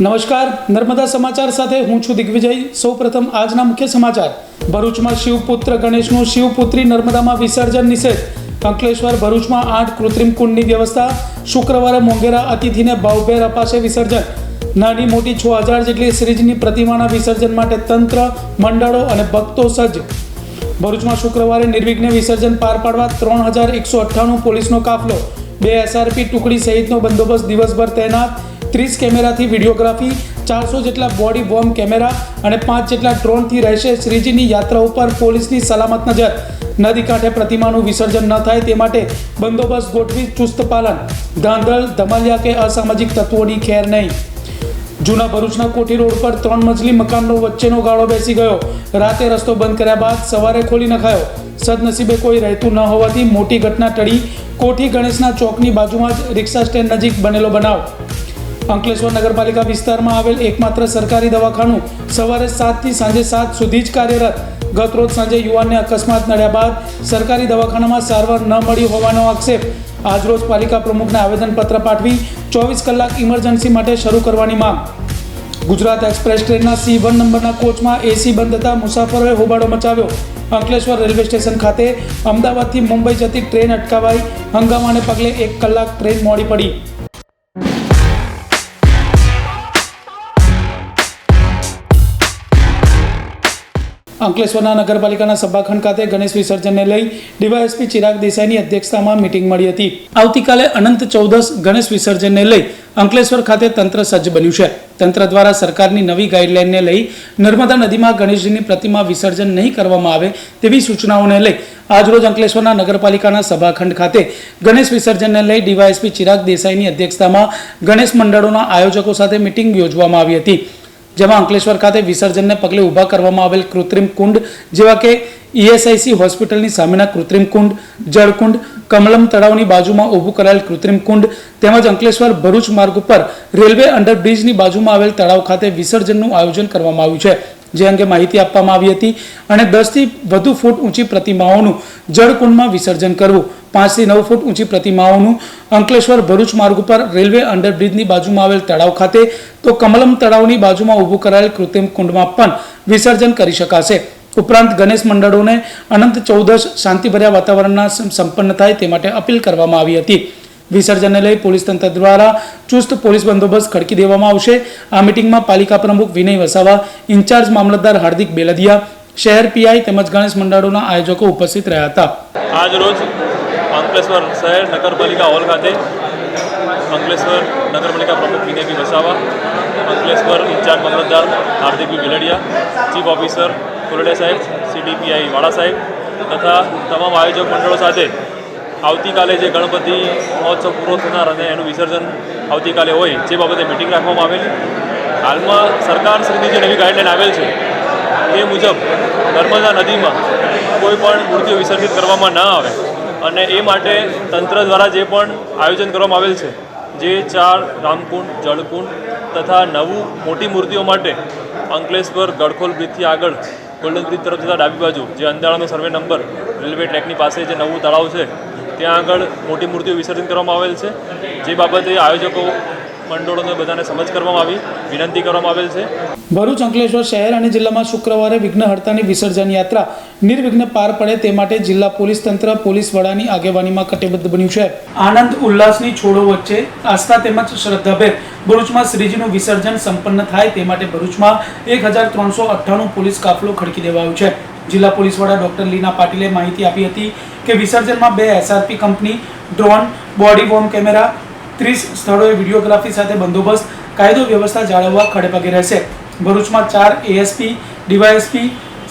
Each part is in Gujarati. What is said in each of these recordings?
નમસ્કાર, નર્મદા સમાચાર સાથે હું છું દિગ્વિજય। સૌપ્રથમ આજના મુખ્ય સમાચાર। ભરૂચમાં શિવપુત્ર ગણેશનું શિવપુત્રી નર્મદામાં વિસર્જન નિષેધ। અંકલેશ્વર ભરૂચમાં 8 કૃત્રિમ કુંડની વ્યવસ્થા। શુક્રવારે મોંઘેરા અતિથિને ભાવભેર અપાશે વિસર્જન। નાની મોટી 6000 જેટલી શ્રીજીની પ્રતિમાના વિસર્જન માટે તંત્ર, મંડળો અને ભક્તો સજ્જ। ભરૂચમાં શુક્રવારે નિર્વિઘ્ને વિસર્જન પાર પાડવા 3198 પોલીસનો કાફલો, 2 SRP ટુકડી સહિતનો બંદોબસ્ત દિવસભર તૈનાત। 30 કેમેરાથી વિડીયોગ્રાફી, 400 જેટલા બોડી વોર્મ કેમેરા અને 5 જેટલા ડ્રોનથી રહેશે શ્રીજીની યાત્રા ઉપર પોલીસની સલામત નજર। નદી કાંઠે પ્રતિમાનું વિસર્જન ન થાય તે માટે બંદોબસ્ત ગોઠવી ચુસ્ત પાલન। ધાંધલ, ધમાલિયા કે અસામાજિક તત્વોની ખેર નહીં। જૂના ભરૂચના કોઠી રોડ પર 3 મજલી મકાનનો વચ્ચેનો ગાળો બેસી ગયો। રાતે રસ્તો બંધ કર્યા બાદ સવારે ખોલી નખાયો। સદનસીબે કોઈ રહેતું ન હોવાથી મોટી ઘટના ટળી। કોઠી ગણેશના ચોકની બાજુમાં જ રિક્ષા સ્ટેન્ડ નજીક બનેલો બનાવ। અંકલેશ્વર નગરપાલિકા વિસ્તારમાં આવેલ એકમાત્ર સરકારી દવાખાનું સવારે 7 થી સાંજે 7 સુધી જ કાર્યરત। ગતરોજ સાંજે યુવાનને અકસ્માત નડ્યા બાદ સરકારી દવાખાનામાં સારવાર ન મળી હોવાનો આક્ષેપ। આજરોજ પાલિકા પ્રમુખને આવેદનપત્ર પાઠવી 24 કલાક ઇમરજન્સી માટે શરૂ કરવાની માંગ। ગુજરાત એક્સપ્રેસ ટ્રેનના C1 નંબરના કોચમાં AC બંધ થતાં મુસાફરોએ હોબાળો મચાવ્યો। અંકલેશ્વર રેલવે સ્ટેશન ખાતે અમદાવાદથી મુંબઈ જતી ટ્રેન અટકાવાઈ। હંગામાને પગલે 1 કલાક ટ્રેન મોડી પડી। અંકલેશ્વરના નગરપાલિકાના સભાખંડ ખાતે ગણેશ વિસર્જનને લઈ ડીવાયએસપી ચિરાગ દેસાઈની અધ્યક્ષતામાં મીટિંગ મળી હતી। આવતીકાલે અનંત ચૌદશ ગણેશ વિસર્જનને લઈ અંકલેશ્વર ખાતે તંત્ર સજ્જ બન્યું છે। તંત્ર દ્વારા સરકારની નવી ગાઈડલાઈનને લઈ નર્મદા નદીમાં ગણેશજીની પ્રતિમા વિસર્જન નહીં કરવામાં આવે તેવી સૂચનાઓને લઈ આજરોજ અંકલેશ્વરના નગરપાલિકાના સભાખંડ ખાતે ગણેશ વિસર્જનને લઈ ડીવાયએસપી ચિરાગ દેસાઈની અધ્યક્ષતામાં ગણેશ મંડળોના આયોજકો સાથે મીટિંગ યોજવામાં આવી હતી। જેમાં અંકલેશ્વર ખાતે વિસર્જનને પગલે ઊભા કરવામાં આવેલ કૃત્રિમ કુંડ જેવા કે ESIC હોસ્પિટલની સામેના કૃત્રિમ કુંડ, જળકુંડ, કમલમ તળાવની બાજુમાં ઊભું કરાયેલ કૃત્રિમ કુંડ તેમજ અંકલેશ્વર ભરૂચ માર્ગ ઉપર રેલવે અંડરબ્રિજની બાજુમાં આવેલ તળાવ ખાતે વિસર્જનનું આયોજન કરવામાં આવ્યું છે। જે અંગે માહિતી આપવામાં આવી હતી અને 10 થી વધુ ફૂટ ઊંચી પ્રતિમાઓનું જળકુંડમાં વિસર્જન કરવું। 5 થી 9 ફૂટ ઊંચી પ્રતિમાઓનું અંકલેશ્વર ભરૂચ માર્ગ ઉપર રેલવે અંડરબ્રિજની બાજુમાં આવેલ તળાવ ખાતે તો કમલમ તળાવની બાજુમાં ઊભું કરાયેલ કૃત્રિમ કુંડમાં પણ વિસર્જન કરી શકાશે। ઉપરાંત ગણેશ મંડળોને અનંત ચૌદશ શાંતિભર્યા વાતાવરણના સંપન્ન થાય તે માટે અપીલ કરવામાં આવી હતી। વિસર્જનને લઈ પોલીસ તંત્ર દ્વારા ચુસ્ત પોલીસ બંદોબસ્ત ખડકી દેવામાં આવશે। આ મીટિંગમાં પાલિકા પ્રમુખ વિનય વસાવા, ઇન્ચાર્જ મામલતદાર હાર્દિક બેલદિયા, શહેર PI તેમજ ગણેશ મંડળોના આયોજકો ઉપસ્થિત રહ્યા હતા। આજ રોજ અંકલેશ્વર શહેર નગરપાલિકા હોલ ખાતે અંકલેશ્વર નગરપાલિકા પ્રમુખ વિનયભાઈ વસાવા, અંકલેશ્વર ઇન્ચાર્જ મામલતદાર હાર્દિકભાઈ બેલડિયા, ચીફ ઓફિસર કોરડિયા સાહેબ, CDPI વાળા સાહેબ તથા તમામ આયોજક મંડળો સાથે આવતીકાલે જે ગણપતિ મહોત્સવ પૂરો થનાર અને એનું વિસર્જન આવતીકાલે હોય જે બાબતે મિટિંગ રાખવામાં આવેલી। હાલમાં સરકારશ્રીની જે નવી ગાઈડલાઈન આવેલ છે એ મુજબ નર્મદા નદીમાં કોઈ પણ મૂર્તિઓ વિસર્જિત કરવામાં ના આવે અને એ માટે તંત્ર દ્વારા જે પણ આયોજન કરવામાં આવેલ છે, જે 4 રામકુંડ, જળકુંડ તથા નવું મોટી મૂર્તિઓ માટે અંકલેશ્વર ગડખોલ બ્રિજથી આગળ ગોલ્ડન બ્રિજ તરફ જતા ડાબી બાજુ જે અંધારાનો સર્વે નંબર રેલવે ટ્રેકની પાસે જે નવું તળાવ છે ત્યાં આગળ મોટી મૂર્તિઓ વિસર્જન કરવામાં આવેલ છે। જે બાબતે આયોજકો મંડળોને બધાને સમજ કરવામાં આવી, વિનંતી કરવામાં આવેલ છે। ભરૂચ, અંકલેશ્વર શહેર અને જિલ્લામાં શુક્રવારે વિઘ્નહર્તાની વિસર્જન યાત્રા નિર્વિઘ્ને પાર પડે તે માટે જિલ્લા પોલીસ તંત્ર પોલીસ વડાની આગેવાનીમાં કટિબદ્ધ બન્યું છે। આનંદ ઉલ્લાસની છોડો વચ્ચે આસ્થા તેમજ શ્રદ્ધાભેર ભરૂચમાં શ્રીજીનું વિસર્જન સંપન્ન થાય તે માટે ભરૂચમાં 1398 પોલીસ કાફલો ખડકી દેવાયો છે। જિલ્લા પોલીસ વડા ડોક્ટર લીના પાટીલે માહિતી આપી હતી કે વિસર્જનમાં 2 SRP company, drone, body warm camera, 30 સ્થળોએ વિડીયોગ્રાફી સાથે બંદોબસ્ત, કાયદો વ્યવસ્થા જાળવવા ખડેપગે રહેશે। ભરૂચમાં 4 ASP, DYSP,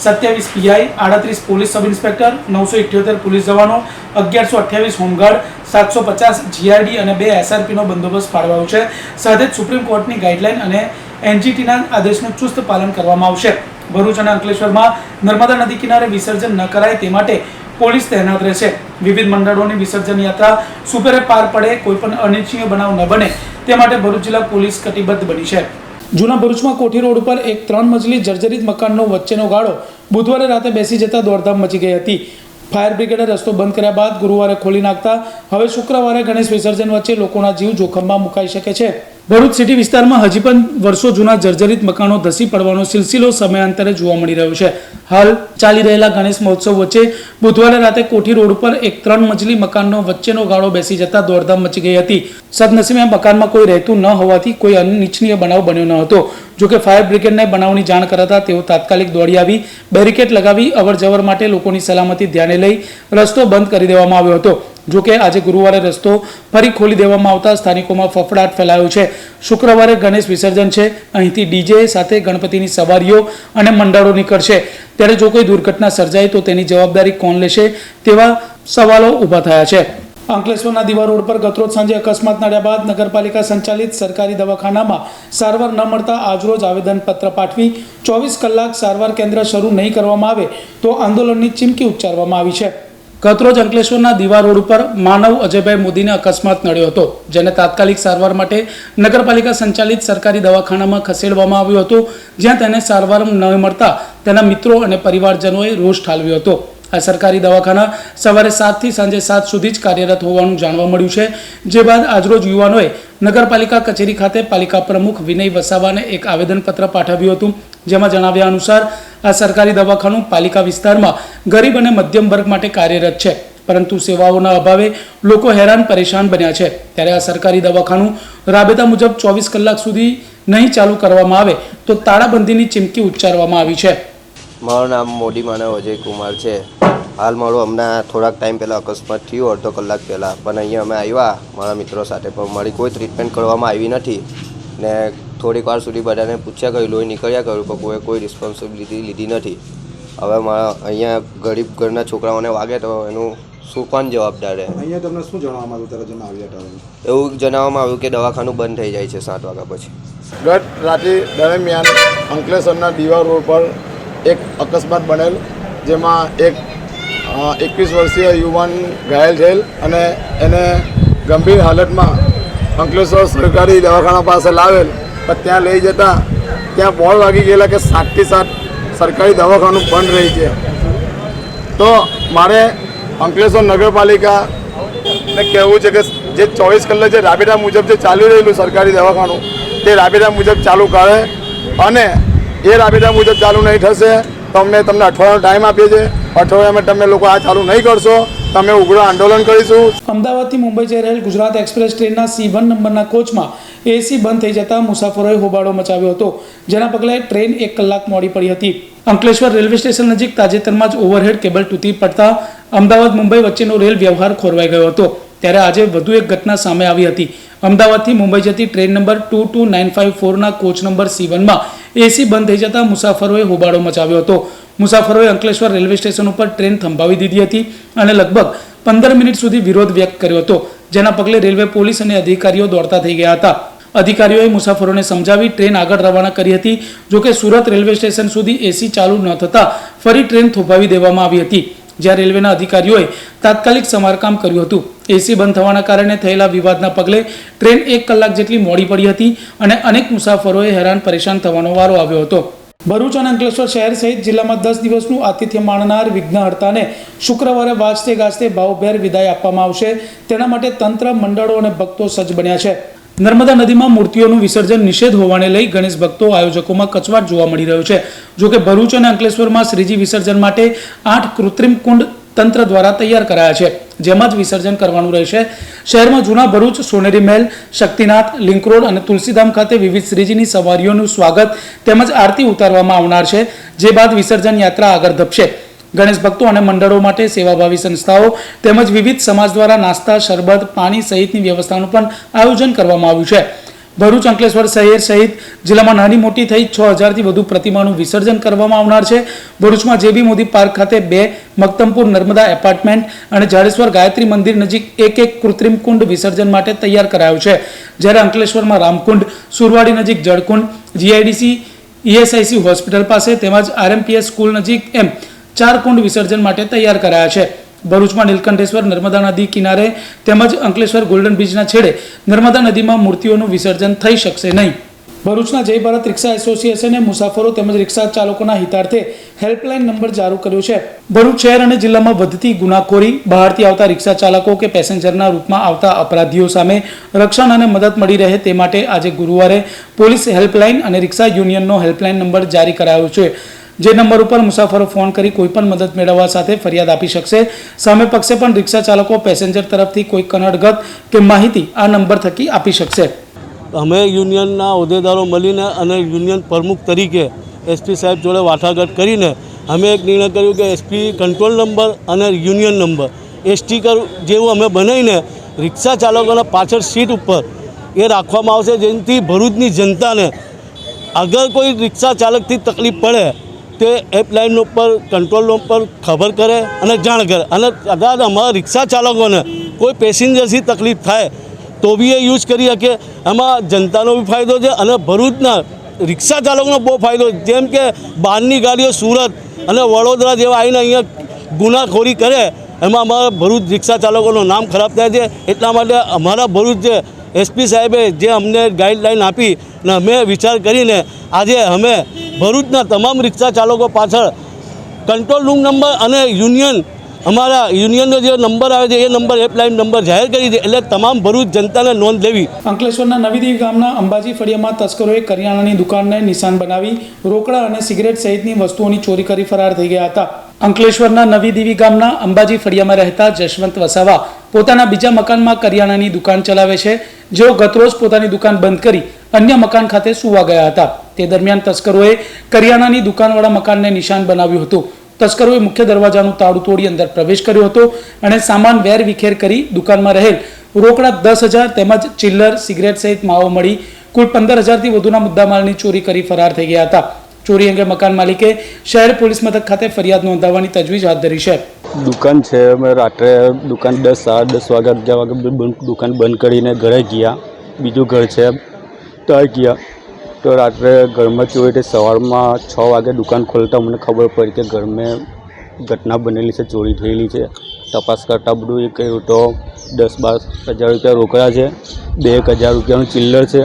27 PI, 38 police sub inspector, 978 police જવાનો, 1128 હોમગાર્ડ, 750 GRD અને 2 SRP નો બંદોબસ્ત ફાળવાયો છે। સાથે જ સુપ્રીમ કોર્ટની ગાઈડલાઈન અને NGTના આદેશનું ચુસ્ત પાલન કરવામાં આવશે। ભરૂચ અને અંકલેશ્વરમાં નર્મદા નદી કિનારે વિસર્જન ન કરાય તે માટે પોલીસ તૈનાત રહેશે। વિવિધ મંડળોની વિસર્જન યાત્રા સુપેરે પાર પડે, કોઈ પણ અનિચ્છનીય બનાવ ન બને તે માટે ભરૂચ જિલ્લા પોલીસ કટિબદ્ધ બની છે। જૂના ભરૂચમાં કોઠી રોડ ઉપર એક 3 મજલી જર્જરિત મકાનનો વચ્ચેનો ગાળો બુધવારે રાતે બેસી જતા દોડધામ મચી ગઈ હતી। ફાયર બ્રિગેડે રસ્તો બંધ કર્યા બાદ ગુરુવારે ખોલી નાખતા હવે શુક્રવારે ગણેશ વિસર્જન વચ્ચે લોકોના જીવ જોખમમાં મુકાઈ શકે છે। ભરૂચ સિટી વિસ્તારમાં હજી પણ વર્ષો જૂના જર્જરિત મકાનો ધસી પડવાનો સિલસિલો સમયાંતરે જોવા મળી રહ્યો છે. હાલ ચાલી રહેલા ગણેશ મહોત્સવ વચ્ચે બુધવારે રાતે કોઠી રોડ પર એક 3 મજલી મકાનનો વચ્ચેનો ગાળો બેસી જતા દોડધામ મચી ગઈ હતી. સદનસીબે મકાનમાં કોઈ રહેતું ન હોવાથી કોઈ અનિચ્છનીય બનાવ બન્યો ન હતો. જોકે ફાયર બ્રિગેડને બનાવની જાણ કરાતા તેઓ તાત્કાલિક દોડી આવી બેરિકેડ લગાવી અવરજવર માટે લોકોની સલામતી ધ્યાને લઈ રસ્તો બંધ કરી દેવામાં આવ્યો હતો. જોકે આજે ગુરુવારે રસ્તો ફરી ખોલી દેવામાં આવતા સ્થાનિકોમાં ફફડાટ ફેલાયો છે. શુક્રવારે ગણેશ વિસર્જન છે. અહીંથી ડીજે સાથે ગણપતિની સવારીઓ અને મંડળો નીકળશે. ત્યારે જો કોઈ દુર્ઘટના સર્જાય તો તેની જવાબદારી કોણ લેશે તેવા સવાલો ઊભા થયા છે. અંકલેશ્વરના દીવા રોડ પર ગતરોજ સાંજે અકસ્માત નડ્યા બાદ નગરપાલિકા સંચાલિત સરકારી દવાખાનામાં સારવાર ન મળતા આજરોજ આવેદનપત્ર પાઠવી 24 કલાક સારવાર કેન્દ્ર શરૂ નહીં કરવામાં આવે તો આંદોલનની ચીમકી ઉચ્ચારવામાં આવી છે. ગતરોજ અંકલેશ્વરના દીવા રોડ ઉપર માનવ અજયભાઈ મોદીને અકસ્માત નડ્યો હતો, જેને તાત્કાલિક સારવાર માટે નગરપાલિકા સંચાલિત સરકારી દવાખાનામાં ખસેડવામાં આવ્યો હતો, જ્યાં તેને સારવાર ન મળતા તેના મિત્રો અને પરિવારજનોએ રોષ ઠાલવ્યો હતો. આ સરકારી દવાખાના સવારે 7 થી સાંજે 7 સુધી જ કાર્યરત હોવાનું જાણવા મળ્યું છે. જે બાદ આજરોજ યુવાનોએ નગરપાલિકા કચેરી ખાતે પાલિકા પ્રમુખ વિનય વસાવાને એક આવેદનપત્ર પાઠવ્યું હતું, જેમાં જણાવ્યા અનુસાર આ સરકારી દવાખાનું પાલિકા વિસ્તારમાં ગરીબ અને મધ્યમ વર્ગ માટે કાર્યરત છે, પરંતુ સેવાઓના અભાવે લોકો હેરાન પરેશાન બન્યા છે. ત્યારે આ સરકારી દવાખાનું રાબેતા મુજબ 24 કલાક સુધી નહીં ચાલુ કરવામાં આવે તો તાળાબંધીની ચીમકી ઉચ્ચારવામાં આવી છે. મારું નામ મોદી માનવ અજય કુમાર છે. હાલ મારું હમણાં થોડાક ટાઈમ પહેલાં અકસ્માત થયું, અડધો કલાક પહેલાં, પણ અહીંયા અમે આવ્યા મારા મિત્રો સાથે, પણ મારી કોઈ ટ્રીટમેન્ટ કરવામાં આવી નથી ને થોડીક વાર સુધી બધાને પૂછ્યા કર્યું, લોહી નીકળ્યા કર્યું, પણ કોઈએ કોઈ રિસ્પોન્સિબિલિટી લીધી નથી. હવે મારા અહીંયા ગરીબ ઘરના છોકરાઓને વાગે તો એનું શું કોણ જવાબદાર રહે? અહીંયા તમને શું જણાવવામાં આવ્યું ત્યારે તમે આવ્યા હતા? એવું જણાવવામાં આવ્યું કે દવાખાનું બંધ થઈ જાય છે 7 વાગ્યા પછી. ગત રાત્રિ દરમિયાન અંકલેશ્વરના દીવા રોડ પર એક અકસ્માત બનેલ, જેમાં એક 21 વર્ષીય યુવાન ઘાયલ થયેલ અને એને ગંભીર હાલતમાં અંકલેશ્વર સરકારી દવાખાના પાસે લાવેલ, પણ ત્યાં લઈ જતાં ત્યાં બોર્ડ વાગી ગયેલા કે 7 થી 7 સરકારી દવાખાનું બંધ રહી છે. તો મારે અંકલેશ્વર નગરપાલિકાને કહેવું છે કે જે 24 કલાક જે રાબેતા મુજબ જે ચાલી રહેલું સરકારી દવાખાનું તે રાબેતા મુજબ ચાલુ કરે, અને એ રાબેતા મુજબ ચાલુ નહીં થશે તો અમે તમને અઠવાડિયાનો ટાઈમ આપીએ છીએ. અઠવાડિયામાં તમે લોકો આ ચાલુ નહીં કરશો તો અમે ઉગ્ર આંદોલન કરીશું. અમદાવાદથી મુંબઈ જઈ રહેલ ગુજરાત એક્સપ્રેસ ટ્રેનના C1 નંબરના કોચમાં એસી બંધ થઈ જતા મુસાફરોએ હોબાળો મચાવ્યો હતો, જેના પગલે ટ્રેન 1 કલાક મોડી પડી હતી. અંકલેશ્વર રેલવે સ્ટેશન નજીક તાજેતરમાં જ ઓવરહેડ કેબલ તૂટી પડતા અમદાવાદ મુંબઈ વચ્ચેનો રેલ વ્યવહાર ખોરવાઈ ગયો હતો. ત્યારે આજે વધુ એક ઘટના સામે આવી હતી. અમદાવાદથી મુંબઈ જતી ટ્રેન નંબર 22954ના કોચ નંબર C1માં એસી બંધ થઈ જતા મુસાફરોએ હોબાળો મચાવ્યો હતો. મુસાફરોએ અંકલેશ્વર રેલવે સ્ટેશન ઉપર ટ્રેન થંભાવી દીધી હતી અને લગભગ 15 મિનિટ સુધી વિરોધ વ્યક્ત કર્યો હતો, જેના પગલે રેલવે પોલીસ અને અધિકારીઓ દોડતા થઈ ગયા હતા. અધિકારીઓએ મુસાફરોને સમજાવી ટ્રેન આગળ રવાના કરી હતી. જોકે સુરત રેલવે સ્ટેશન સુધી એસી ચાલુ ન થતાં ફરી ટ્રેન થોભાવી દેવામાં આવી હતી, જ્યાં રેલવેના અધિકારીઓએ તાત્કાલિક સમારકામ કર્યું હતું. એસી બંધ થવાના કારણે થયેલા વિવાદના પગલે ટ્રેન 1 કલાક જેટલી મોડી પડી હતી અને અનેક મુસાફરોએ હેરાન પરેશાન થવાનો વારો આવ્યો હતો. ભરૂચ અને અંકલેશ્વર શહેર સહિત જિલ્લામાં 10 દિવસનું આતિથ્ય માણનાર વિઘ્નહર્તાને શુક્રવારે વાજતે ગાજતે ભાવભેર વિદાય આપવામાં આવશે. તેના માટે તંત્ર, મંડળો અને ભક્તો સજ્જ બન્યા છે. નર્મદા નદીમાં મૂર્તિઓનું વિસર્જન નિષેધ હોવાને લઈ ગણેશ ભક્તો આયોજકોમાં કચવાટ જોવા મળી રહ્યો છે. જોકે ભરૂચ અને અંકલેશ્વરમાં શ્રીજી વિસર્જન માટે 8 કૃત્રિમ કુંડ તંત્ર દ્વારા તૈયાર કરાયા છે, જેમાં જ વિસર્જન કરવાનું રહેશે. શહેરમાં જૂના ભરૂચ, સોનેરી મહેલ, શક્તિનાથ, લિંક રોડ અને તુલસીધામ ખાતે વિવિધ શ્રીજીની સવારીઓનું સ્વાગત તેમજ આરતી ઉતારવામાં આવનાર છે. જે બાદ વિસર્જન યાત્રા આગળ ધપશે. ગણેશ ભક્તો અને મંડળો માટે સેવાભાવી સંસ્થાઓ તેમજ વિવિધ સમાજ દ્વારા નાસ્તા, શરબત, પાણી સહિતની વ્યવસ્થાનું પણ આયોજન કરવામાં આવ્યું છે. ભરૂચ, અંકલેશ્વર શહેર સહિત જિલ્લામાં નાની મોટી થઈ 6000થી વધુ પ્રતિમાનું વિસર્જન કરવામાં આવનાર છે. ભરૂચમાં JB મોદી પાર્ક ખાતે 2, મક્તમપુર નર્મદા એપાર્ટમેન્ટ અને જાડેશ્વર ગાયત્રી મંદિર નજીક એક કૃત્રિમ કુંડ વિસર્જન માટે તૈયાર કરાયો છે. જ્યારે અંકલેશ્વરમાં રામકુંડ, સુરવાડી નજીક જળકુંડ, GIDC ESIC હોસ્પિટલ પાસે તેમજ RMPS સ્કૂલ નજીક એમ 4 કુંડ વિસર્જન માટે તૈયાર કરાયા છે. ભરૂચમાં નીલકંઠેશ્વર નર્મદા નદી કિનારે તેમજ અંકલેશ્વર ગોલ્ડન બ્રિજના છેડે નર્મદા નદીમાં મૂર્તિઓનું વિસર્જન થઈ શકશે નહીં. ભરૂચના જય ભારત રિક્ષા એસોસિએશને મુસાફરો તેમજ રિક્ષા ચાલકોના હિતાર્થે હેલ્પલાઇન નંબર જારી કર્યો છે. ભરૂચ શહેર અને જિલ્લામાં વધતી ગુનાખોરી, બહારથી આવતા રિક્ષા ચાલકો કે પેસેન્જરના રૂપમાં આવતા અપરાધીઓ સામે રક્ષણ અને મદદ મળી રહે તે માટે આજે ગુરુવારે પોલીસ હેલ્પલાઇન અને રિક્ષા યુનિયનનો હેલ્પલાઇન નંબર જારી કરાયો છે. જે નંબર ઉપર મુસાફરો ફોન કરી કોઈપણ મદદ મેળવવા સાથે ફરિયાદ આપી શકશે. સામે પક્ષે પણ રિક્ષા ચાલકો પેસેન્જર તરફથી કોઈ કનડગત કે માહિતી આ નંબર થકી આપી શકશે. અમે યુનિયનના હોદ્દેદારો મળીને અને યુનિયન પ્રમુખ તરીકે એસપી સાહેબ જોડે વાટાઘાટ કરીને અમે એક નિર્ણય કર્યો કે એસપી કંટ્રોલ નંબર અને યુનિયન નંબર એ સ્ટીકર જેવું અમે બનાવીને રિક્ષા ચાલકોના પાછળ સીટ ઉપર એ રાખવામાં આવશે, જેનાથી ભરૂચની જનતાને અગર કોઈ રિક્ષા ચાલકથી તકલીફ પડે તે હેલ્પલાઇન ઉપર કંટ્રોલ ઉપર ખબર કરે અને જાણ કરે. અને કદાચ અમારા રિક્ષા ચાલકોને કોઈ પેસેન્જરથી તકલીફ થાય તો બી એ યુઝ કરી શકે. એમાં જનતાનો બી ફાયદો છે અને ભરૂચના રિક્ષા ચાલકોનો બહુ ફાયદો. જેમ કે બહારની ગાડીઓ સુરત અને વડોદરા જેવા આવીને અહીંયા ગુનાખોરી કરે, એમાં અમારા ભરૂચ રિક્ષા ચાલકોનું નામ ખરાબ થાય છે. એટલા માટે અમારા ભરૂચ જે એસપી સાહેબે જે અમને ગાઈડલાઈન આપી અને અમે વિચાર કરીને આજે અમે ભરૂચના તમામ રિક્ષા ચાલકો પાછળ કંટ્રોલ રૂમ નંબર અને યુનિયન અમારા યુનિયનનો જે નંબર આવે છે એ નંબર હેલ્પલાઇન નંબર જાહેર કરી છે, એટલે તમામ ભરૂચ જનતાને નોંધ લેવી. અંકલેશ્વરના નવીદેવી ગામના અંબાજી ફળિયામાં તસ્કરોએ કરિયાણાની દુકાનને નિશાન બનાવી રોકડા અને સિગરેટ સહિતની વસ્તુઓની ચોરી કરી ફરાર થઈ ગયા હતા. અંકલેશ્વરના નવીદેવી ગામના અંબાજી ફળિયામાં રહેતા જશવંત વસાવા પોતાના બીજા મકાનમાં કરિયાણાની દુકાન ચલાવે છે. જેઓ ગતરોજ પોતાની દુકાન બંધ કરી અન્ય મકાન ખાતે સુવા ગયા હતા. તે દરમિયાન તસ્કરોએ કરિયાણાની દુકાનવાળા મકાનને નિશાન બનાવ્યું હતું. તસ્કરોએ મુખ્ય દરવાજાનું તાળું તોડી અંદર પ્રવેશ કર્યો હતો અને સામાન વેર વિખેર કરી દુકાનમાં રહેલ રોકડા 10,000 તેમજ ચિલ્લર, સિગરેટ સહિત માવો મળી કુલ 15,000થી વધુના મુદ્દામાલની ચોરી કરી ફરાર થઈ ગયા હતા. ચોરી અંગે મકાન માલિકે શહેર પોલીસ મથક ખાતે ફરિયાદ નોંધાવવાની તજવીજ હાથ ધરી છે. દુકાન છે, અમે રાત્રે દુકાન 10 વાગે દુકાન બંધ કરીને ઘરે ગયા. બીજું ઘર છે ત્યાં ગયા તો રાત્રે ઘરમાં ચોરી થઈ. સવારમાં 6 વાગે દુકાન ખોલતા અમને ખબર પડી કે ઘરમાં ઘટના બનેલી છે, ચોરી થયેલી છે. તપાસ કરતાં બધું એ કહ્યું તો 10-12 હજાર રૂપિયા રોકડા છે, 2,000 રૂપિયાનું ચિલ્લર છે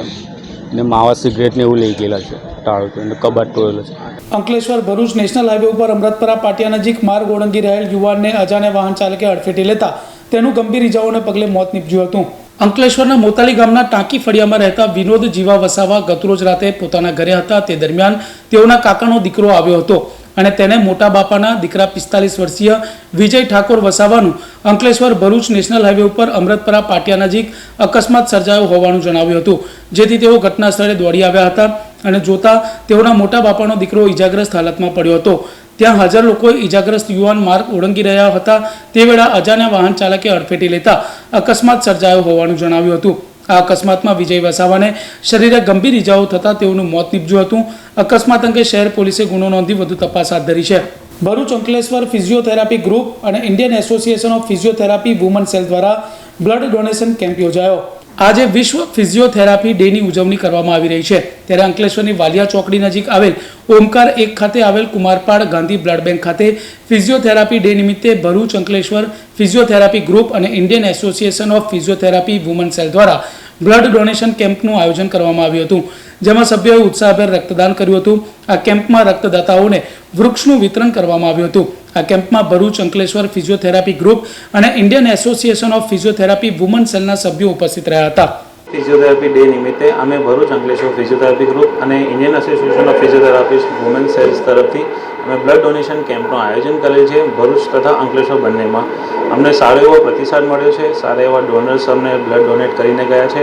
ને માવા સિગરેટને એવું લઈ ગયેલા છે. ટાળો અને કબાટ તોડેલો છે. અંકલેશ્વર ભરૂચ નેશનલ હાઈવે ઉપર અમૃતપરા પાટિયા નજીક માર્ગ ઓળંગી રહેલ યુવાનને અજાણ્યા વાહન ચાલકે અડફેટે લેતા તેનું ગંભીર ઇજાઓને પગલે મોત નીપજ્યું હતું. અંકલેશ્વરના મોતાલી ગામના ટાંકી ફળિયામાં રહેતા વિનોદ જીવા વસાવા ગતરોજ રાતે પોતાના ઘરે હતા. તે દરમિયાન તેઓના કાકાનો દીકરો આવ્યો હતો અને તેને મોટા બાપાના દીકરા 45 વર્ષીય વિજય ઠાકોર વસાવાનું અંકલેશ્વર ભરૂચ નેશનલ હાઈવે ઉપર અમૃતપરા પાટિયા નજીક અકસ્માત સર્જાયો હોવાનું જણાવ્યું હતું. જેથી તેઓ ઘટના સ્થળે દોડી આવ્યા હતા અને જોતા તેઓના મોટા બાપાનો દીકરો ઈજાગ્રસ્ત હાલતમાં પડ્યો હતો. ત્યાં હાજર લોકોએ ઈજાગ્રસ્ત યુવાન માર્ગ ઓળંગી રહ્યા હતા તે વેળા અજાણ્યા વાહન ચાલકે અડફેટી લેતા અકસ્માત સર્જાયો હોવાનું જણાવ્યું હતું. આ અકસ્માતમાં વિજય વસાવાને શરીરે ગંભીર ઈજાઓ થતાં તેઓનું મોત નીપજ્યું હતું. અકસ્માત અંગે શહેર પોલીસે ગુનો નોંધી વધુ તપાસ હાથ ધરી છે. ભરૂચ અંકલેશ્વર ફિઝિયોથેરાપી ગ્રુપ અને Indian association of physiotherapy woman cell દ્વારા બ્લડ ડોનેશન કેમ્પ યોજાયો. આજે વિશ્વ ફિઝિયોથેરાપી ડેની ઉજવણી કરવામાં આવી રહી છે. ત્યારે અંકલેશ્વરની વાલિયા ચોકડી નજીક આવેલ ઓમકાર 1 ખાતે આવેલ કુમારપાડ ગાંધી બ્લડ બેંક ખાતે ફિઝિયોથેરાપી ડે નિમિત્તે ભરૂચ અંકલેશ્વર ફિઝિયોથેરાપી ગ્રુપ અને Indian association of physiotherapy woman cell દ્વારા બ્લડ ડોનેશન કેમ્પનું આયોજન કરવામાં આવ્યું હતું, જેમાં સભ્યોએ ઉત્સાહભેર રક્તદાન કર્યું હતું. આ કેમ્પમાં રક્તદાતાઓને વૃક્ષનું વિતરણ કરવામાં આવ્યું હતું. આ કેમ્પમાં ભરૂચ અંકલેશ્વર ફિઝિયોથેરાપી ગ્રુપ અને Indian association of physiotherapy women સેલના સભ્યો ઉપસ્થિત રહ્યા હતા. ફિઝિયોથેરાપી ડે નિમિત્તે અમે ભરૂચ અંકલેશ્વર ફિઝિયોથેરાપી ગ્રુપ અને Indian association of physiotherapist women cells તરફથી અમે બ્લડ ડોનેશન કેમ્પનું આયોજન કરેલ છે. ભરૂચ તથા અંકલેશ્વર બંનેમાં અમને સારો એવો પ્રતિસાદ મળ્યો છે. સારા એવા ડોનર્સ અમને બ્લડ ડોનેટ કરીને ગયા છે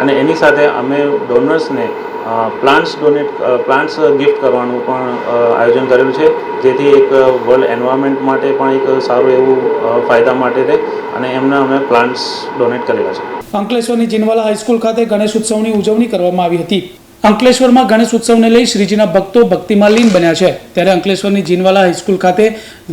અને એની સાથે અમે ડોનર્સને પ્લાન્ટ્સ ગિફ્ટ કરવાનું પણ આયોજન કરેલું છે, જેથી એક વર્લ્ડ એન્વાયરમેન્ટ માટે પણ એક સારું એવું ફાયદા માટે છે અને એમને અમે પ્લાન્ટ્સ ડોનેટ કરેલા છે. અંકલેશ્વરની જીનવાલા હાઈસ્કૂલ ખાતે ગણેશ ઉત્સવની ઉજવણી કરવામાં આવી હતી. અંકલેશ્વરમાં ગણેશ ઉત્સવને લઈ શ્રીજીના ભક્તો ભક્તિમાં લીન બન્યા છે. ત્યારે અંકલેશ્વરની જીનવાલા હાઈસ્કૂલ ખાતે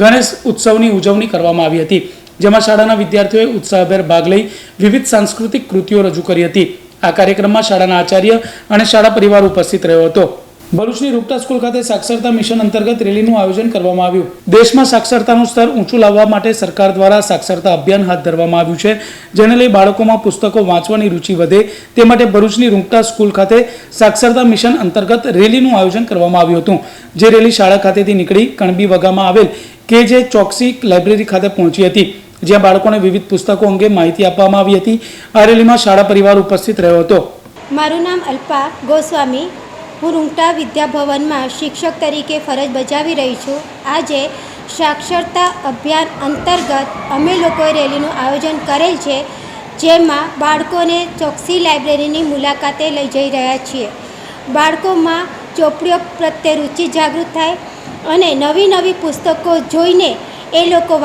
ગણેશ ઉત્સવની ઉજવણી કરવામાં આવી હતી, જેમાં શાળાના વિદ્યાર્થીઓએ ઉત્સાહભેર ભાગ લઈ વિવિધ સાંસ્કૃતિક કૃતિઓ રજૂ કરી હતી. આ કાર્યક્રમમાં શાળાના આચાર્ય અને શાળા પરિવાર ઉપસ્થિત રહ્યો હતો. ભરૂચની રૂપટા સ્કૂલ ખાતે સાક્ષરતા મિશન અંતર્ગત રેલીનું આયોજન કરવામાં આવ્યું. દેશમાં સાક્ષરતાનું સ્તર ઊંચું લાવવા માટે સરકાર દ્વારા સાક્ષરતા અભિયાન હાથ ધરવામાં આવ્યું છે, જેને લઈ બાળકોમાં પુસ્તકો વાંચવાની રુચિ વધે તે માટે ભરૂચની રૂપટા સ્કૂલ ખાતે સાક્ષરતા મિશન અંતર્ગત રેલીનું આયોજન કરવામાં આવ્યું હતું. જે રેલી શાળા ખાતેથી નીકળી કણબી વગામાં આવેલ KJ ચોકસી લાઇબ્રેરી ખાતે પહોંચી હતી, જ્યાં બાળકોને વિવિધ પુસ્તકો અંગે માહિતી આપવામાં આવી હતી. આ રેલીમાં શાળા પરિવાર ઉપસ્થિત રહ્યો હતો. મારું નામ અલ્પા ગોસ્વામી. હું રૂંગટા વિદ્યાભવનમાં શિક્ષક તરીકે ફરજ બજાવી રહી છું. આજે સાક્ષરતા અભિયાન અંતર્ગત અમે લોકોએ રેલીનું આયોજન કરેલ છે, જેમાં બાળકોને ચોકસી લાઇબ્રેરીની મુલાકાતે લઈ જઈ રહ્યા છીએ. બાળકોમાં ચોપડીઓ પ્રત્યે રુચિ જાગૃત થાય અને નવી નવી પુસ્તકો જોઈને એ લોકો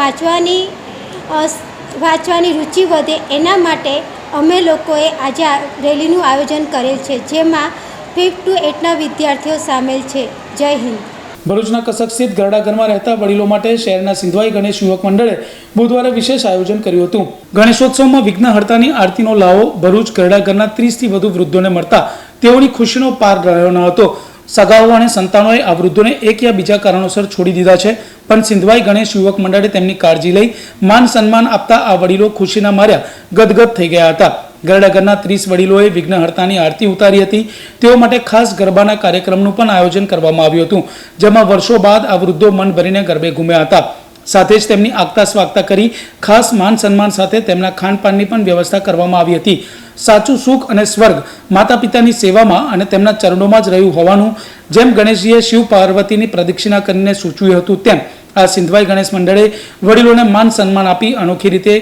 વાંચવાની રુચિ વધે, એના માટે અમે લોકોએ આજે આ રેલીનું આયોજન કરેલ છે, જેમાં 5th to 8ના વિદ્યાર્થીઓ સામેલ છે. જય હિન્દ. ભરૂચના કસક સ્થિત ગરડાઘરમાં રહેતા વડીલો માટે શહેરના સિંધવાઈ ગણેશ યુવક મંડળે બુધવારે વિશેષ આયોજન કર્યું હતું. ગણેશોત્સવમાં વિઘ્નહર્તાની આરતીનો લાવો ભરૂચ ગરડાઘરના 30થી વધુ વૃદ્ધોને મળતા તેઓની ખુશીનો પાર રહ્યો ન હતો. સગાઓ અને સંતાનોએ આ વૃદ્ધોને એક યા બીજા કારણોસર છોડી દીધા છે, પણ સિંધવાઈ ગણેશ યુવક મંડળે તેમની કાળજી લઈ માન સન્માન આપતા આ વડીલો ખુશીના માર્યા ગદગદ થઈ ગયા હતા. ગરડાઘરના 30 વડીલોએ વિઘ્નહર્તાની આરતી ઉતારી હતી. તેઓ માટે ખાસ ગરબાના કાર્યક્રમનું પણ આયોજન કરવામાં આવ્યું હતું, જેમાં વર્ષો બાદ આ વૃદ્ધો મન ભરીને ગરબે ઘૂમ્યા હતા. સાથે જ તેમની આગતા સ્વાગતા કરી ખાસ માન સન્માન સાથે તેમના ખાનપાનની પણ વ્યવસ્થા કરવામાં આવી હતી. સાચું સુખ અને સ્વર્ગ માતા પિતાની સેવામાં અને તેમના ચરણોમાં જ રહ્યું હોવાનું જેમ ગણેશજીએ શિવ પાર્વતીની પ્રદક્ષિણા કરીને સૂચવ્યું હતું, તેમ આ સિંધવાઈ ગણેશ મંડળે વડીલોને માન સન્માન આપી અનોખી રીતે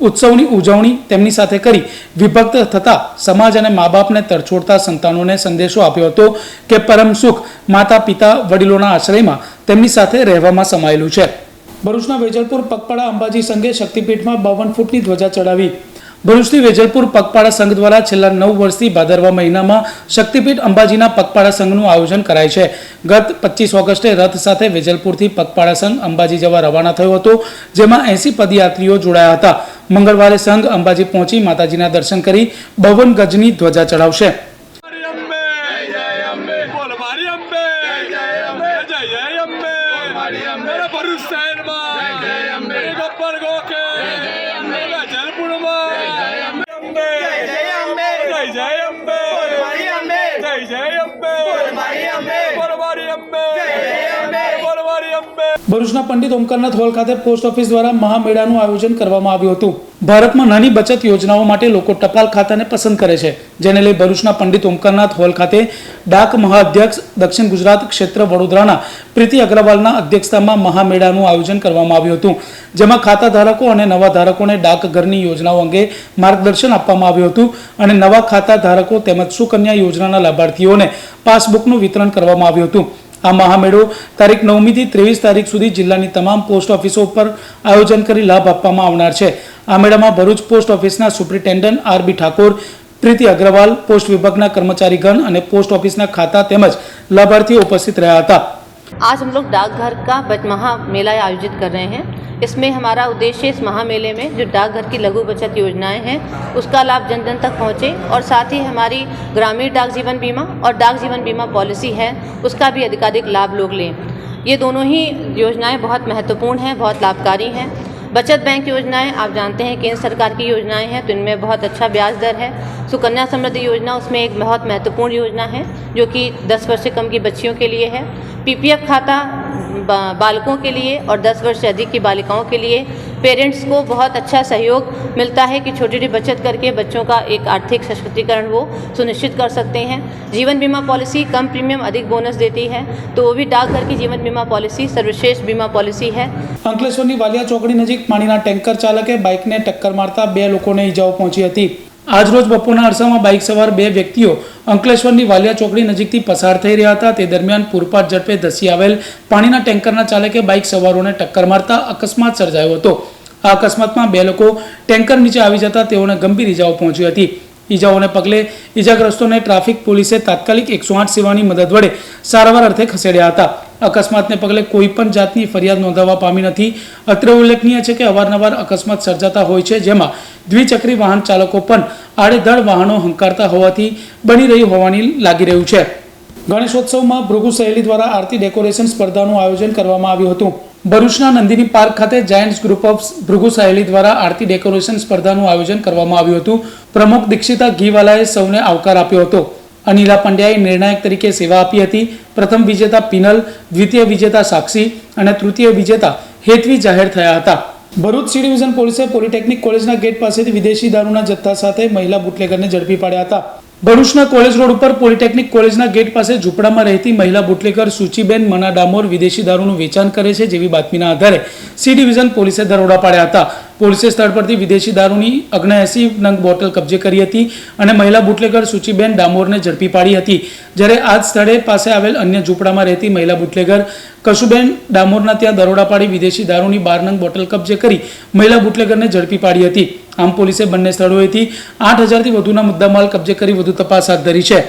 ઉત્સવની ઉજવણી તેમની સાથે કરી વિભક્ત થતા સમાજ અને મા બાપને તરછોડતા સંતાનોને સંદેશો આપ્યો હતો કે પરમ સુખ માતા પિતા વડીલોના આશ્રયમાં તેમની સાથે રહેવામાં સમાયેલું છે. ભરૂચના વેજલપુર પગપાળા અંબાજી સંઘે શક્તિપીઠમાં 52 ફૂટની ધ્વજા ચડાવી. ભરૂચથી વેજલપુર પગપાળા સંઘ દ્વારા છેલ્લા 9 વર્ષથી ભાદરવા મહિનામાં શક્તિપીઠ અંબાજીના પગપાળા સંઘનું આયોજન કરાય છે. ગત 25 ઓગસ્ટે રથ સાથે વેજલપુરથી પગપાળા સંઘ અંબાજી જવા રવાના થયો હતો, જેમાં 80 પદયાત્રીઓ જોડાયા હતા. મંગળવારે સંઘ અંબાજી પહોંચી માતાજીના દર્શન કરી 52 ગજની ધ્વજા ચડાવશે. ભરૂચના પંડિત ઓમકારનાથ હોલ ખાતે પોસ્ટ ઓફિસ દ્વારા મહામેળાનું આયોજન કરવામાં આવ્યું હતું. ભારતમાં નાની બચત યોજનાઓ માટે લોકો ટપાલ ખાતાને પસંદ કરે છે, જેને લઈ ભરૂચના પંડિત ઓમકારનાથ હોલ ખાતે ડાક મહાઅધ્યક્ષ દક્ષિણ ગુજરાત ક્ષેત્ર વડોદરાના પ્રીતિ અગ્રવાલના અધ્યક્ષતામાં મહામેળાનું આયોજન કરવામાં આવ્યું હતું, જેમાં ખાતા ધારકો અને નવા ધારકોને ડાકઘરની યોજનાઓ અંગે માર્ગદર્શન આપવામાં આવ્યું હતું અને નવા ખાતા ધારકો તેમજ સુકન્યા યોજનાના લાભાર્થીઓને પાસબુકનું વિતરણ કરવામાં આવ્યું હતું. આ મહામેળો તારીખ 9મી થી 23 તારીખ સુધી જિલ્લાની તમામ પોસ્ટ ઓફિસો પર આયોજન કરી લાભ આપવામાં આવનાર છે. આ મેળામાં ભરૂચ પોસ્ટ ઓફિસના સુપ્રિન્ટેન્ડન્ટ RB ઠાકોર, પ્રીતિ અગ્રવાલ, પોસ્ટ વિભાગના કર્મચારીગણ અને પોસ્ટ ઓફિસના ખાતા તેમજ લાભાર્થીઓ ઉપસ્થિત રહ્યા હતા. आज हम लोग डाकघर का महा मेला आयोजित कर रहे हैं. इसमें हमारा उद्देश्य इस महामेले में जो डाकघर की लघु बचत योजनाएं हैं उसका लाभ जन जन तक पहुँचे और साथ ही हमारी ग्रामीण डाक जीवन बीमा और डाक जीवन बीमा पॉलिसी है उसका भी अधिकाधिक लाभ लोग लें. ये दोनों ही योजनाएं बहुत महत्वपूर्ण हैं, बहुत लाभकारी हैं. बचत बैंक योजनाएं आप जानते हैं केंद्र सरकार की योजनाएं हैं, तो इनमें बहुत अच्छा ब्याज दर है. सुकन्या समृद्धि योजना उसमें एक बहुत महत्वपूर्ण योजना है जो कि 10 वर्ष से कम की बच्चियों के लिए है. PPF खाता बालकों के लिए और 10 वर्ष से अधिक की बालिकाओं के लिए पेरेंट्स को बहुत अच्छा सहयोग मिलता है कि छोटी छोटी बचत करके बच्चों का एक आर्थिक सशक्तिकरण वो सुनिश्चित कर सकते हैं. जीवन बीमा पॉलिसी कम प्रीमियम अधिक बोनस देती है, तो वो भी डाकघर की जीवन बीमा पॉलिसी सर्वश्रेष्ठ बीमा पॉलिसी है. અંકલેશ્વરની વાલિયા ચોકડી નજીક પાણીના ટેન્કર ચાલકે બાઇકને ટક્કર મારતા 2 લોકોને ઈજાઓ પહોંચી હતી. આજરોજ બપોરના અરસામાં બાઇક સવાર 2 વ્યક્તિઓ અંકલેશ્વરની વાલિયા ચોકડી નજીકથી પસાર થઈ રહ્યા હતા. તે દરમિયાન પૂરપાટ ઝડપે ધસી આવેલ પાણીના ટેન્કરના ચાલકે બાઇક સવારોને ટક્કર મારતા અકસ્માત સર્જાયો હતો. આ અકસ્માતમાં 2 લોકો ટેન્કર નીચે આવી જતા તેઓને ગંભીર ઈજાઓ પહોંચી હતી. ઈજાઓને પગલે ઈજાગ્રસ્તોને ટ્રાફિક પોલીસે તાત્કાલિક 108 સેવાની મદદ વડે સારવાર અર્થે ખસેડ્યા હતા. અકસ્માતને પગલે કોઈ પણ જાતની ફરિયાદ નોંધાવવા પામી નથી. અત્રે ઉલ્લેખનીય છે કે અવારનવાર અકસ્માત સર્જાતા હોય છે, જેમાં દ્વિચક્રી વાહન ચાલકો પણ આડેધડ વાહનો હંકારતા હોવાથી બની રહી હોવાની લાગી રહ્યું છે. ગણેશોત્સવમાં ભૃગુ શૈલી દ્વારા આરતી ડેકોરેશન સ્પર્ધાનું આયોજન કરવામાં આવ્યું હતું. ભરૂચના નંદિની પાર્ક ખાતે જાયન્ટ્સ ગ્રુપ ઓફ ભૃગુ શૈલી દ્વારા આરતી ડેકોરેશન સ્પર્ધાનું આયોજન કરવામાં આવ્યું હતું. પ્રમુખ દીક્ષિતા ઘીવાલાએ સૌને આવકાર આપ્યો હતો. અનિલા પંડ્યાએ નિર્ણાયક તરીકે સેવા આપી હતી. પ્રથમ વિજેતા પિનલ, દ્વિતીય વિજેતા સાક્ષી અને તૃતીય વિજેતા હેતવી જાહેર થયા હતા. ભરૂચ સી ડિવિઝન પોલીસે પોલિટેકનિક કોલેજના ગેટ પાસેથી વિદેશી દારૂના જથ્થા સાથે મહિલા બુટલેગરને ઝડપી પાડ્યા હતા. ભરૂચના કોલેજ રોડ ઉપર પોલિટેકનિક કોલેજના ગેટ પાસે ઝૂંપડામાં રહેતી મહિલા બુટલેગર સુચીબેન મના ડામોર વિદેશી દારૂનું વેચાણ કરે છે જેવી બાતમીના આધારે સી ડિવિઝન પોલીસે દરોડા પાડ્યા હતા. પોલીસે સ્થળ પરથી વિદેશી દારૂની 79 નંગ બોટલ કબજે કરી હતી અને મહિલા બુટલેગર સુચીબેન ડામોરને ઝડપી પાડી હતી. જ્યારે આ જ સ્થળે પાસે આવેલ અન્ય ઝૂંપડામાં રહેતી મહિલા બુટલેગર કશુબેન ડામોરના ત્યાં દરોડા પાડી વિદેશી દારૂની 12 નંગ બોટલ કબજે કરી મહિલા બુટલેગરને ઝડપી પાડી હતી. આમ પોલીસે બંને સ્થળોએથી 8,000થી વધુના મુદ્દામાલ કબજે કરી વધુ તપાસ હાથ ધરી છે.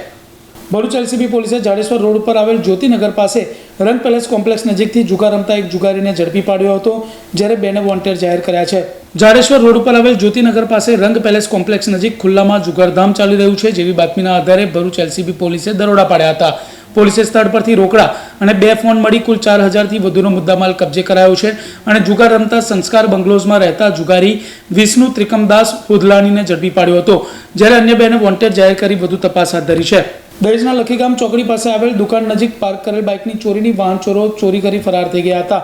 ભરૂચ એલસીબી પોલીસે જાડેશ્વર રોડ ઉપર આવેલ જ્યોતિનગર પાસે રંગ પેલેસ કોમ્પ્લેક્સ નજીકથી જુગાર રમતા એક જુગારીને ઝડપી પાડ્યો હતો, જ્યારે બેને વોન્ટેડ જાહેર કર્યા છે. જાડેશ્વર રોડ ઉપર આવેલ જ્યોતિનગર પાસે રંગ પેલેસ કોમ્પ્લેક્સ નજીક ખુલ્લામાં જુગારધામ ચાલી રહ્યું છે જેવી બાતમીના આધારે ભરૂચ એલસીબી પોલીસે દરોડા પાડ્યા હતા. પોલીસે સ્થળ પરથી રોકડા અને 2 ફોન મળી કુલ 4,000થી વધુનો મુદ્દામાલ કબજે કરાયો છે અને જુગાર રમતા સંસ્કાર બંગલોઝમાં રહેતા જુગારી વિષ્ણુ ત્રિકમદાસ હુદલાણીને ઝડપી પાડ્યો હતો, જ્યારે અન્ય બેને વોન્ટેડ જાહેર કરી વધુ તપાસ હાથ ધરી છે. દહેજના લખીગામ ચોકડી પાસે આવેલ દુકાન નજીક પાર્ક કરેલ બાઇકની ચોરીની વાહન ચોરો ચોરી કરી ફરાર થઈ ગયા હતા.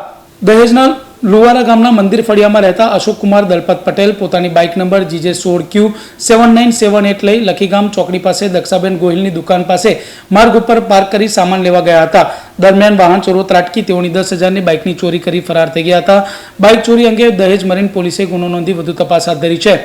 દહેજના લુવારા ગામના મંદિર ફળિયામાં રહેતા અશોક કુમાર દલપત પટેલ પોતાની બાઇક નંબર GJ16Q7978 લઈ લખીગામ ચોકડી પાસે દક્ષાબેન ગોહિલની દુકાન પાસે માર્ગ ઉપર પાર્ક કરી સામાન લેવા ગયા હતા. દરમિયાન વાહન ચોરો ત્રાટકી તેઓની 10,000ની બાઇકની ચોરી કરી ફરાર થઈ ગયા હતા. બાઇક ચોરી અંગે દહેજ મરીન પોલીસે ગુનો નોંધી વધુ તપાસ હાથ ધરી છે.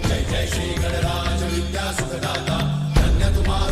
जय जय श्री गणराज विद्या सुखदाता धन्य तुम्हारा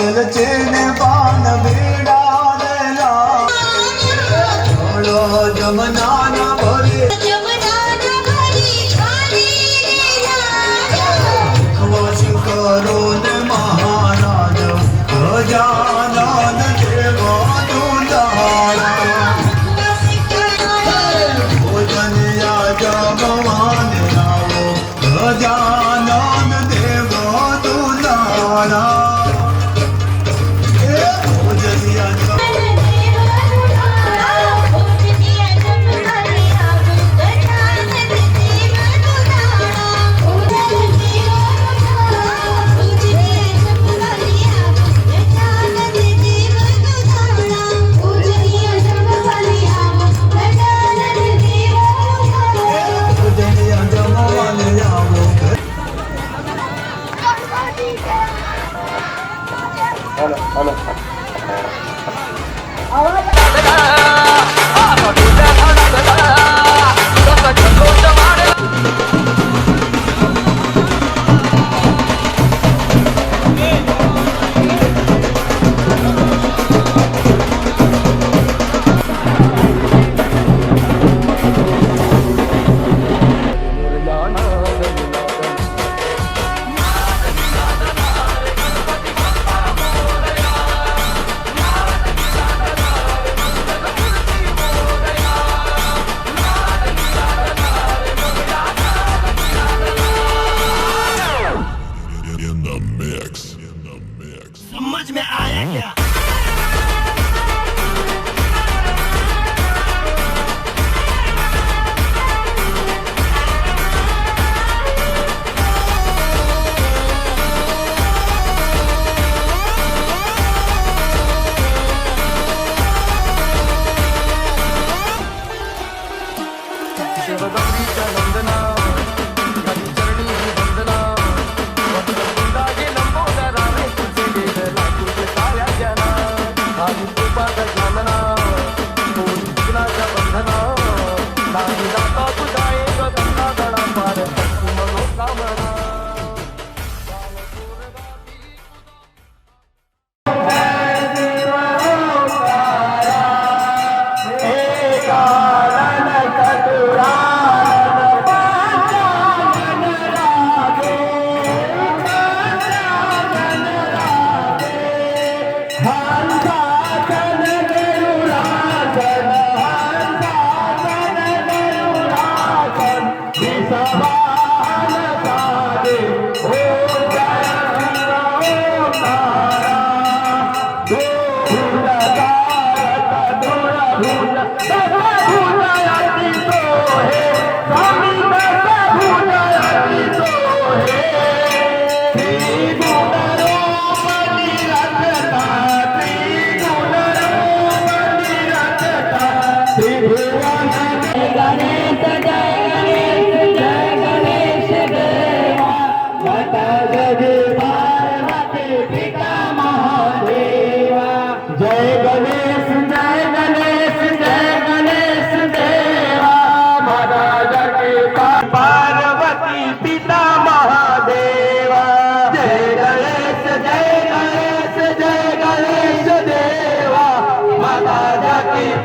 પાયલ છે ને પાન બેડાનેલા જોડો જમનાના ભરી ખવાશ કરો ને મહારાજ ગજાનન દેવ દુલારા ભોજન યાજમાન આવો ગજાનન દેવ દુલારા ભોજન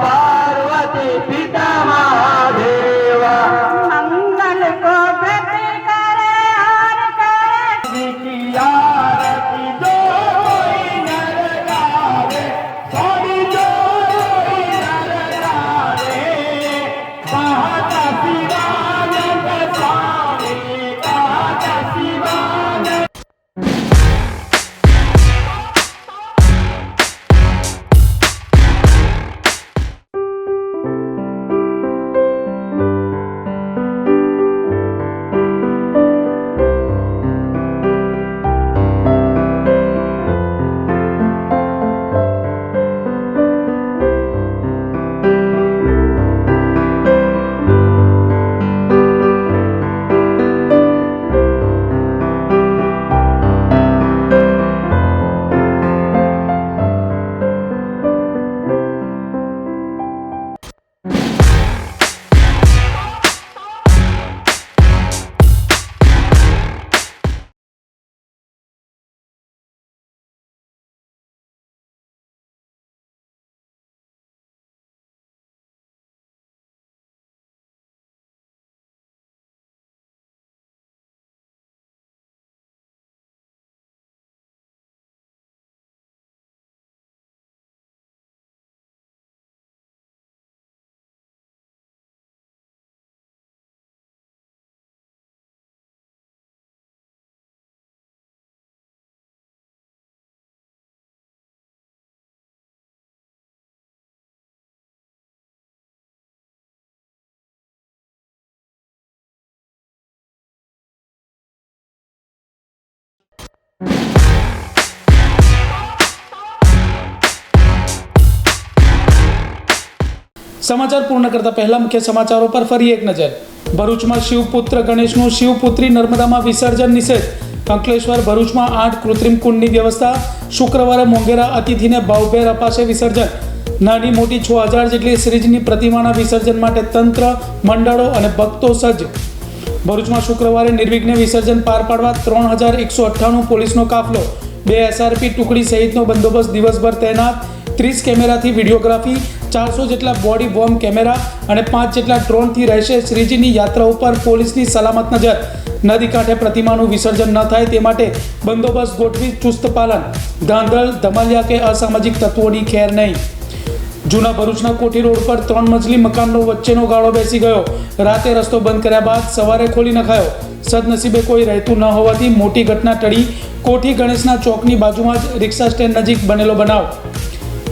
पार्वती पिता महादेवा સમાચાર પૂર્ણ કરતા પહેલા મુખ્ય સમાચારો પર ફરી એક નજર. ભરૂચમાં શિવપુત્ર ગણેશનું શિવપુત્રી નર્મદામાં વિસર્જન નિષેધ. અંકલેશ્વર ભરૂચમાં 8 કૃત્રિમ કુંડની વ્યવસ્થા. શુક્રવારે મોંઘેરા અતિથિને ભાવભેર અપાશે વિસર્જન. નાની મોટી 6000 જેટલી શ્રીજીની પ્રતિમાના વિસર્જન માટે તંત્ર, મંડળો અને ભક્તો સજ્જ. ભરૂચમાં શુક્રવારે નિર્વિઘ્ને વિસર્જન પાર પાડવા 3198 પોલીસનો કાફલો, 2 SRP ટુકડી સહિતનો બંદોબસ્ત દિવસભર તૈનાત. 30 કેમેરાથી વિડીયોગ્રાફી, 400 જેટલા બોડી વોર્મ કેમેરા અને 5 જેટલા ડ્રોનથી રહેશે શ્રીજીની યાત્રા ઉપર પોલીસની સલામત નજર. નદી કાંઠે પ્રતિમાનું વિસર્જન ન થાય તે માટે બંદોબસ્ત ગોઠવી ચુસ્ત પાલન. ધાંધલ, ધમાલિયા કે અસામાજિક તત્વોની ખેર નહીં. જૂના ભરૂચના કોઠી રોડ પર 3 મજલી મકાનનો વચ્ચેનો ગાળો બેસી ગયો. રાતે રસ્તો બંધ કર્યા બાદ સવારે ખોલી નખાયો. સદનસીબે કોઈ રહેતું ન હોવાથી મોટી ઘટના ટળી. કોઠી ગણેશના ચોકની બાજુમાં જ રિક્ષા સ્ટેન્ડ નજીક બનેલો બનાવ.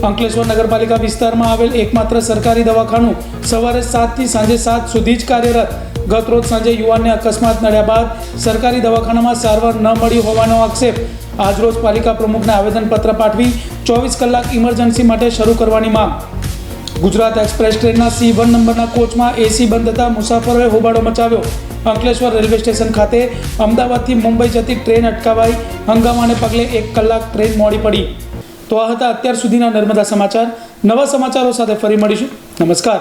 અંકલેશ્વર નગરપાલિકા વિસ્તારમાં આવેલ એકમાત્ર સરકારી દવાખાનું સવારે 7 થી સાંજે 7 સુધી જ કાર્યરત. ગત રોજ સાંજે યુવાનને અકસ્માત નડ્યા બાદ સરકારી દવાખાનામાં સારવાર ન મળી હોવાનો આક્ષેપ. આજરોજ પાલિકા પ્રમુખને આવેદનપત્ર પાઠવી 24 કલાક ઇમરજન્સી માટે શરૂ કરવાની માંગ. ગુજરાત એક્સપ્રેસ ટ્રેનના C1 નંબરના કોચમાં AC બંધ થતાં મુસાફરોએ હોબાળો મચાવ્યો. અંકલેશ્વર રેલવે સ્ટેશન ખાતે અમદાવાદથી મુંબઈ જતી ટ્રેન અટકાવાઈ. હંગામાને પગલે 1 કલાક ટ્રેન મોડી પડી. તો આ હતા અત્યાર સુધીના નર્મદા સમાચાર. નવા સમાચારો સાથે ફરી મળીશું. નમસ્કાર.